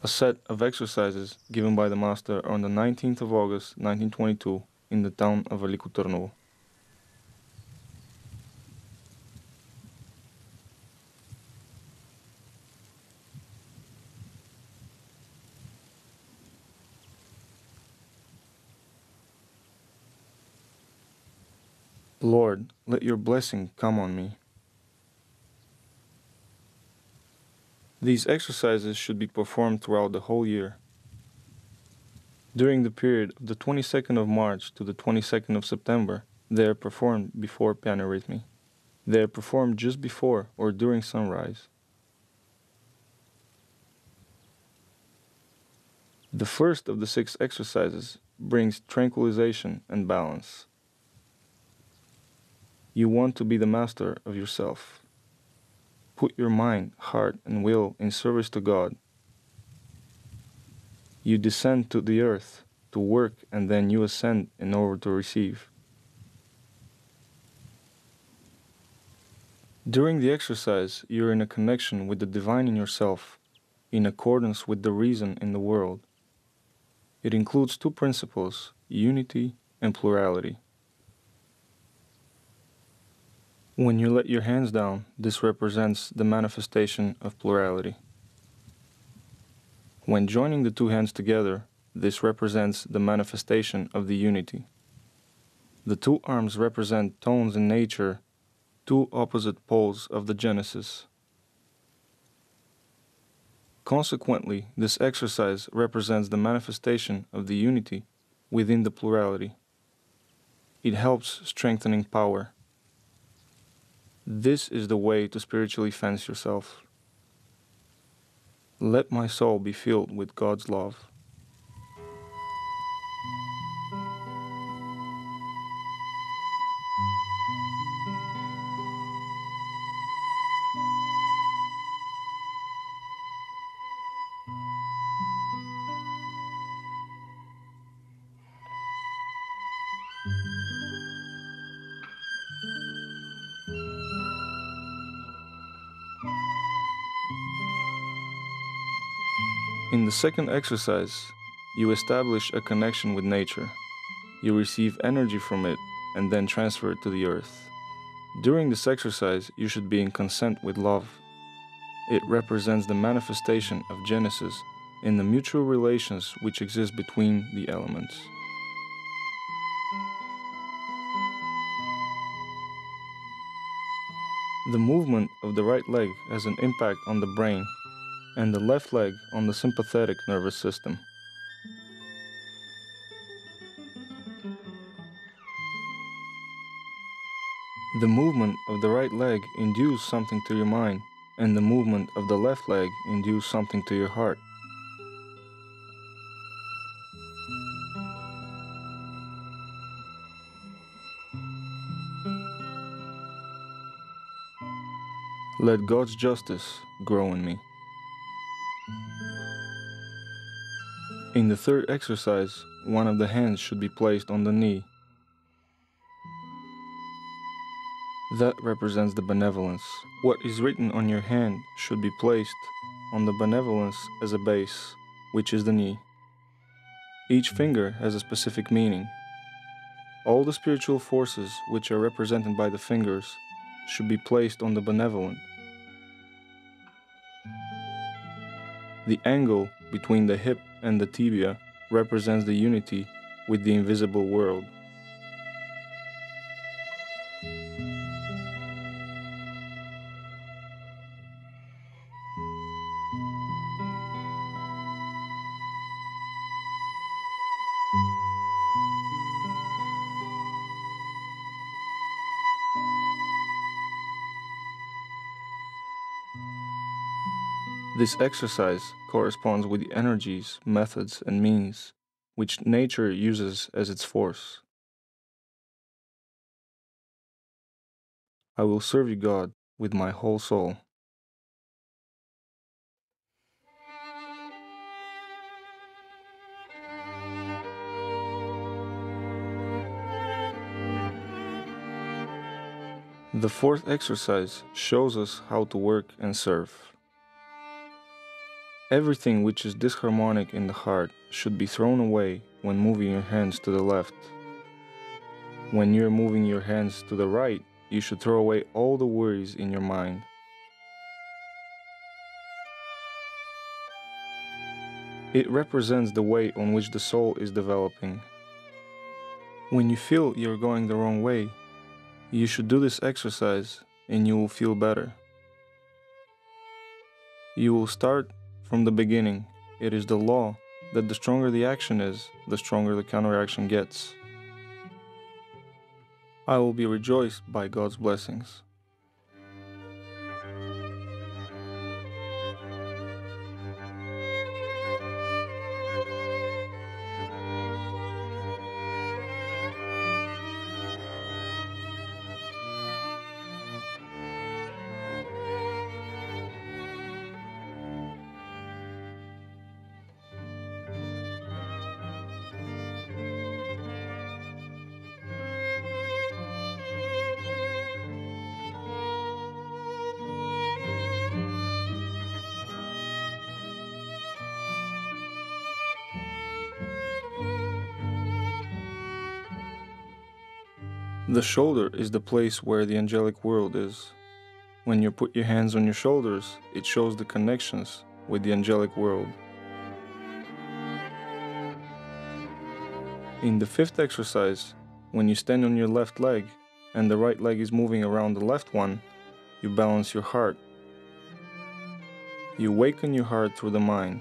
A set of exercises given by the Master on the 19th of August 1922 in the town of Veliko Tarnovo. Lord, let your blessing come on me. These exercises should be performed throughout the whole year. During the period of the 22nd of March to the 22nd of September, they are performed before paneurhythmy. They are performed just before or during sunrise. The first of the 6 exercises brings tranquilization and balance. You want to be the master of yourself. Put your mind, heart, and will in service to God. You descend to the earth to work, and then you ascend in order to receive. During the exercise, you are in a connection with the divine in yourself, in accordance with the reason in the world. It includes 2 principles, unity and plurality. When you let your hands down, this represents the manifestation of plurality. When joining the 2 hands together, this represents the manifestation of the unity. The 2 arms represent tones in nature, 2 opposite poles of the Genesis. Consequently, this exercise represents the manifestation of the unity within the plurality. It helps strengthening power. This is the way to spiritually fence yourself. Let my soul be filled with God's love. In the second exercise, you establish a connection with nature. You receive energy from it and then transfer it to the earth. During this exercise, you should be in consent with love. It represents the manifestation of Genesis in the mutual relations which exist between the elements. The movement of the right leg has an impact on the brain and the left leg on the sympathetic nervous system. The movement of the right leg induces something to your mind, and the movement of the left leg induces something to your heart. Let God's justice grow in me. In the third exercise, one of the hands should be placed on the knee. That represents the benevolence. What is written on your hand should be placed on the benevolence as a base, which is the knee. Each finger has a specific meaning. All the spiritual forces which are represented by the fingers should be placed on the benevolent. The angle between the hip and the tibia represents the unity with the invisible world. This exercise corresponds with the energies, methods, and means which nature uses as its force. I will serve you, God, with my whole soul. The fourth exercise shows us how to work and serve. Everything which is disharmonic in the heart should be thrown away when moving your hands to the left. When you're moving your hands to the right, you should throw away all the worries in your mind. It represents the way on which the soul is developing. When you feel you're going the wrong way, you should do this exercise and you will feel better. You will start from the beginning. It is the law that the stronger the action is, the stronger the counteraction gets. I will be rejoiced by God's blessings. The shoulder is the place where the angelic world is. When you put your hands on your shoulders, it shows the connections with the angelic world. In the fifth exercise, when you stand on your left leg and the right leg is moving around the left one, you balance your heart. You awaken your heart through the mind.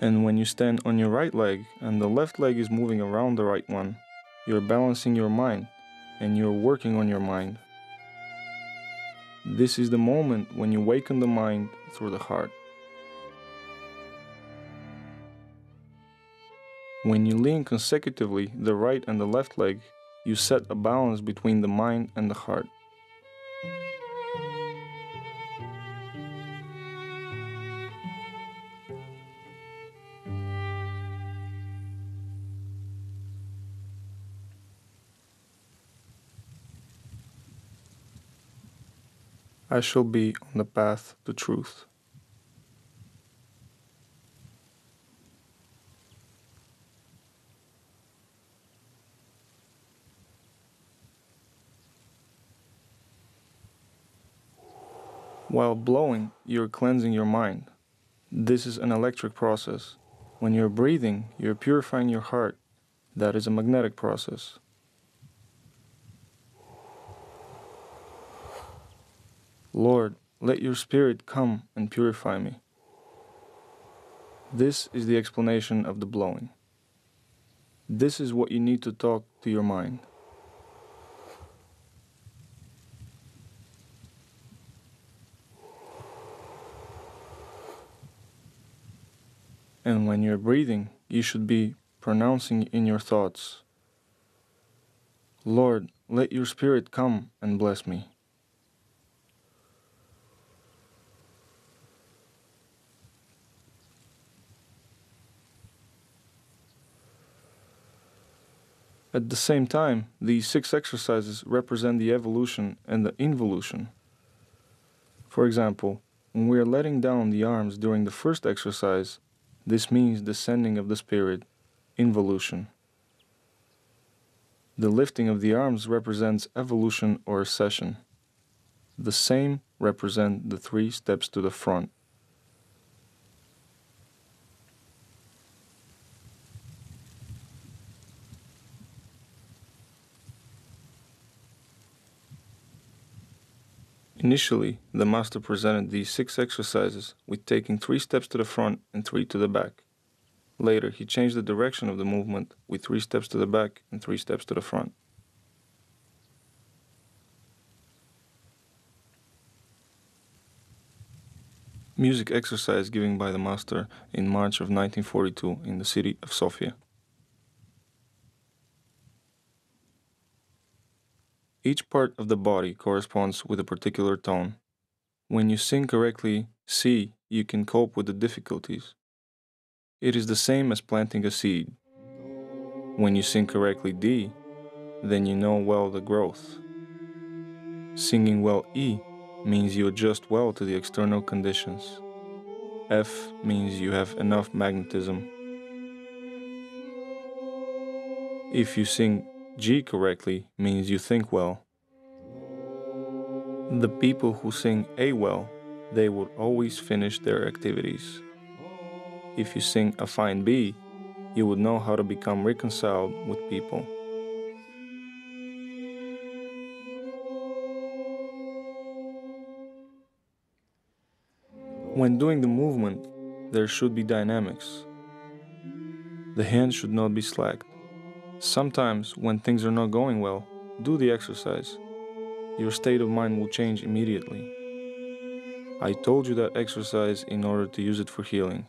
And when you stand on your right leg and the left leg is moving around the right one, you're balancing your mind and you're working on your mind. This is the moment when you awaken the mind through the heart. When you lean consecutively the right and the left leg, you set a balance between the mind and the heart. I shall be on the path to truth. While blowing, you're cleansing your mind. This is an electric process. When you're breathing, you're purifying your heart. That is a magnetic process. Lord, let your Spirit come and purify me. This is the explanation of the blowing. This is what you need to talk to your mind. And when you're breathing, you should be pronouncing in your thoughts, Lord, let your Spirit come and bless me. At the same time, these 6 exercises represent the evolution and the involution. For example, when we are letting down the arms during the first exercise, this means descending of the spirit, involution. The lifting of the arms represents evolution or accession. The same represent the 3 steps to the front. Initially, the Master presented these 6 exercises with taking 3 steps to the front and 3 to the back. Later, he changed the direction of the movement with 3 steps to the back and 3 steps to the front. Music exercise given by the Master in March of 1942 in the city of Sofia. Each part of the body corresponds with a particular tone. When you sing correctly C, you can cope with the difficulties. It is the same as planting a seed. When you sing correctly D, then you know well the growth. Singing well E means you adjust well to the external conditions. F means you have enough magnetism. If you sing G correctly, means you think well. The people who sing A well, they would always finish their activities. If you sing a fine B, you would know how to become reconciled with people. When doing the movement, there should be dynamics. The hands should not be slacked. Sometimes, when things are not going well, do the exercise. Your state of mind will change immediately. I told you that exercise in order to use it for healing.